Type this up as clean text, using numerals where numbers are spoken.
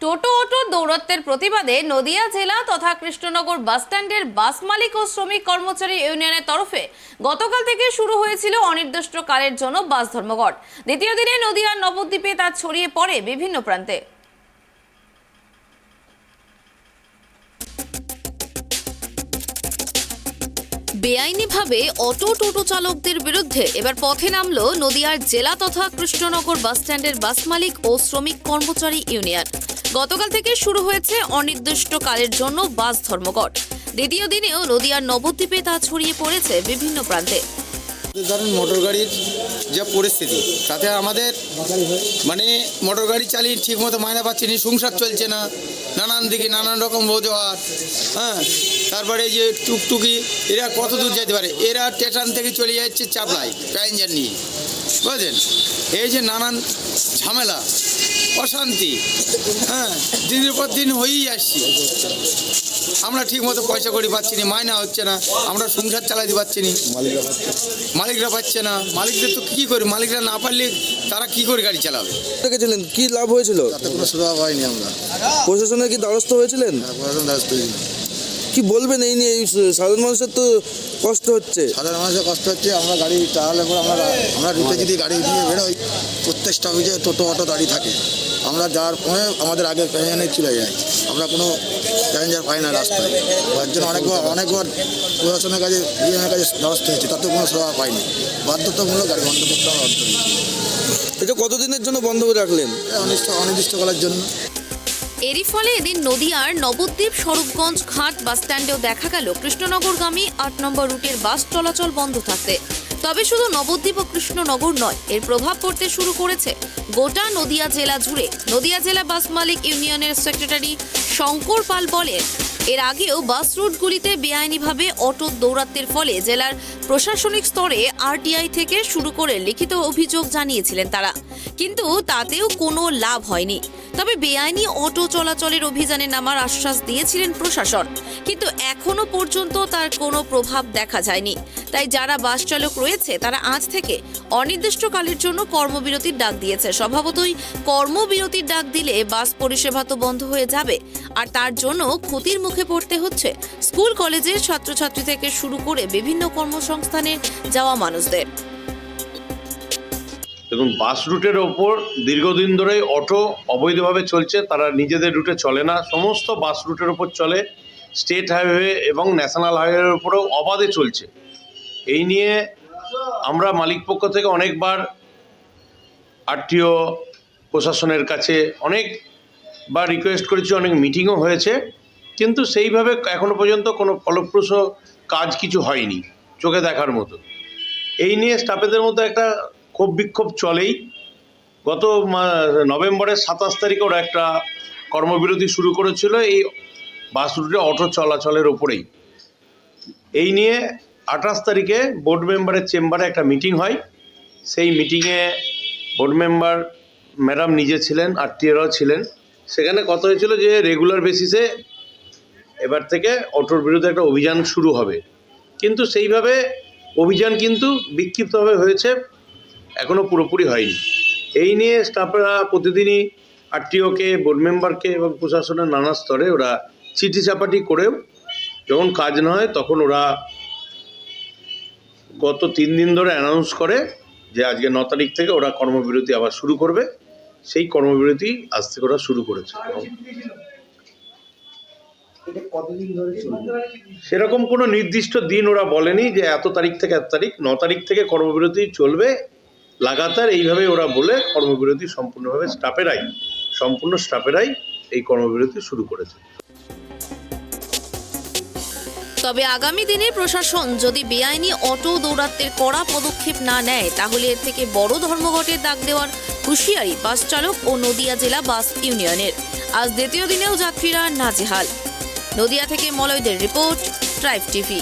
টোটো auto দৌরত্বের প্রতিবাদে নদিয়া জেলা তথা কৃষ্ণনগর বাসস্ট্যান্ডের বাস মালিক ও শ্রমিক কর্মচারী ইউনিয়নের তরফে গতকাল থেকে শুরু হয়েছিল অনির্দিষ্টকালের জন্য বাস ধর্মঘট। দ্বিতীয় দিনে নদিয়ার নবদ্বীপে তা ছড়িয়ে পড়ে বিভিন্ন প্রান্তে। বেআইনিভাবে অটো টোটো চালকদের বিরুদ্ধে এবার পথে নামলো নদিয়ার জেলা তথা কৃষ্ণনগর বাসস্ট্যান্ডের বাস মালিক ও শ্রমিক কর্মচারী ইউনিয়ন। গতকাল থেকে শুরু হয়েছে অনির্দিষ্টকালের জন্য বাস ধর্মঘট। দ্বিতীয় দিনেও নদিয়ার নবদ্বীপে তা ছড়িয়ে পড়েছে বিভিন্ন প্রান্তে। ধরুন মোটর গাড়ির যা পরিস্থিতি, তাতে আমাদের মোটর গাড়ি চালিয়ে ঠিক মতো মাইনে পাচ্ছি না, সংসার চলছে না, নানান দিকে নানান রকম অজুহাত। তারপরে এই যে টুকটুকি এরা কত দূর যেতে পারে, এরা স্টেশন থেকে চলে যাচ্ছে চাপড়ায় প্যাসেঞ্জার নিয়ে, বুঝলেন। এই যে নানান ঝামেলা অশান্তি দিনের পর দিন হয়েই আসছে। আমরা ঠিক মতো পয়সা করি পাচ্ছি না, মাইনা হচ্ছে না, আমরা সংসার চালাতে পারছি না, মালিকরা পাচ্ছে না। মালিকদের তো কী করি, মালিকরা না পারলে তারা কি করে গাড়ি চালাবে। দেখেছিলেন কি লাভ হয়েছিল? তাতে কোনো সুবিধা হয়নি। আমরা প্রশাসনের কি দ্বারস্থ হয়েছিলেন? কি বলবেন এই নিয়ে? এই সাধারণ মানুষের তো কষ্ট হচ্ছে। সাধারণ মানুষের কষ্ট হচ্ছে। আমরা গাড়ি চালালে পরে আমরা রুটে যদি গাড়ি নিয়ে বেরোই, প্রত্যেক স্টপেজে টোটো অটো দাঁড়িয়ে থাকে। আমরা যাওয়ার পরে আমাদের আগে প্যাসেঞ্জার চলে যায়, আমরা কোনো প্যাসেঞ্জার পাই না রাস্তায়। তার জন্য অনেকবার প্রশাসনের কাছে ইউনিয়নের কাছে দ্বারস্থ হয়েছে, তাতে কোনো সেবা পাইনি। বাধ্যতামূলক গাড়ি বন্ধ করতে হবে। এটা কতদিনের জন্য বন্ধ করে রাখলেন? অনির্দিষ্টকালের জন্য। এরই ফলে এদিন নদিয়ার নবদ্বীপ স্বরূপগঞ্জ ঘাট বাসস্ট্যান্ডেও দেখা গেল কৃষ্ণনগরগামী ৮ নম্বর রুটের বাস চলাচল বন্ধ থাকতে। তবে শুধু নবদ্বীপ ও কৃষ্ণনগর নয়, এর প্রভাব পড়তে শুরু করেছে গোটা নদিয়া জেলা জুড়ে। নদিয়া জেলা বাস মালিক ইউনিয়নের সেক্রেটারি শঙ্কর পাল বলেন, এর আগেও বাস রুটগুলিতে বেআইনিভাবে অটো দৌরাত্মের ফলে জেলার প্রশাসনিক স্তরে আরটিআই থেকে শুরু করে লিখিত অভিযোগ জানিয়েছিলেন তারা, কিন্তু তাতেও কোনো লাভ হয়নি। তবে বেআইনি অটো চলাচলের অভিযানে নামার আশ্বাস দিয়েছিলেন প্রশাসন, কিন্তু এখনো পর্যন্ত তার কোনো প্রভাব দেখা যায়নি। তাই যারা বাস চালক রয়েছে তারা আজ থেকে অনির্দিষ্টকালের জন্য কর্মবিরতির ডাক দিয়েছে। স্বভাবতই কর্মবিরতির ডাক দিলে বাস পরিষেবা তো বন্ধ হয়ে যাবে, আর তার জন্য ক্ষতির মুখে পড়তে হচ্ছে স্কুল কলেজের ছাত্রছাত্রী থেকে শুরু করে বিভিন্ন কর্মসংস্থানে যাওয়া মানুষদের। দেখুন, বাস রুটের ওপর দীর্ঘদিন ধরেই অটো অবৈধভাবে চলছে। তারা নিজেদের রুটে চলে না, সমস্ত বাস রুটের ওপর চলে। স্টেট হাইওয়ে এবং ন্যাশনাল হাইওয়ের ওপরেও অবাধে চলছে। এই নিয়ে আমরা মালিক পক্ষ থেকে অনেকবার আরটিও প্রশাসনের কাছে অনেকবার রিকোয়েস্ট করেছি, অনেক মিটিংও হয়েছে, কিন্তু সেইভাবে এখনো পর্যন্ত কোনো ফলপ্রসূ কাজ কিছু হয়নি চোখে দেখার মতো। এই নিয়ে স্টাফেদের মধ্যে একটা ক্ষোভ বিক্ষোভ চলেই। গত নভেম্বরের 27 তারিখে ওরা একটা কর্মবিরতি শুরু করেছিল এই বাস রুটে অটো চলাচলের ওপরেই। এই নিয়ে 28 তারিখে বোর্ড মেম্বারের চেম্বারে একটা মিটিং হয়। সেই মিটিংয়ে বোর্ড মেম্বার ম্যাডাম নিজে ছিলেন, আরটিএরাও ছিলেন। সেখানে কথা হয়েছিল যে রেগুলার বেসিসে এবার থেকে অটোর বিরুদ্ধে একটা অভিযান শুরু হবে, কিন্তু সেইভাবে অভিযান কিন্তু বিক্ষিপ্তভাবে হয়েছে, এখনও পুরোপুরি হয়নি। এই নিয়ে স্টাফরা প্রতিদিনই আরটিওকে, বোর্ড মেম্বারকে এবং প্রশাসনের নানা স্তরে ওরা চিঠি চাপাটি করেও যখন কাজ না হয় তখন ওরা গত 3 দিন ধরে অ্যানাউন্স করে যে আজকে 9 তারিখ থেকে ওরা কর্মবিরতি আবার শুরু করবে। সেই কর্মবিরতি আজ থেকে ওরা শুরু করেছে। সেরকম কোনো নির্দিষ্ট দিন ওরা বলেনি যে এত তারিখ থেকে এত তারিখ। 9 তারিখ থেকে কর্মবিরতি চলবে লাগাতার, এইভাবে ওরা বলে কর্মবিরতি সম্পূর্ণভাবে সম্পূর্ণ স্টাফেরাই এই কর্মবিরতি শুরু করেছে। তবে আগামী দিনে প্রশাসন যদি বেআইনি অটো দৌরাত্মের কড়া পদক্ষেপ না নেয়, তাহলে এর থেকে বড় ধর্মঘটের ডাক দেওয়ার হুঁশিয়ারি বাস চালক ও নদিয়া জেলা বাস ইউনিয়নের। আজ দ্বিতীয় দিনেও যাত্রীরা নাজেহাল। নদিয়া থেকে মলয়দের রিপোর্ট, ট্রাইব টিভি।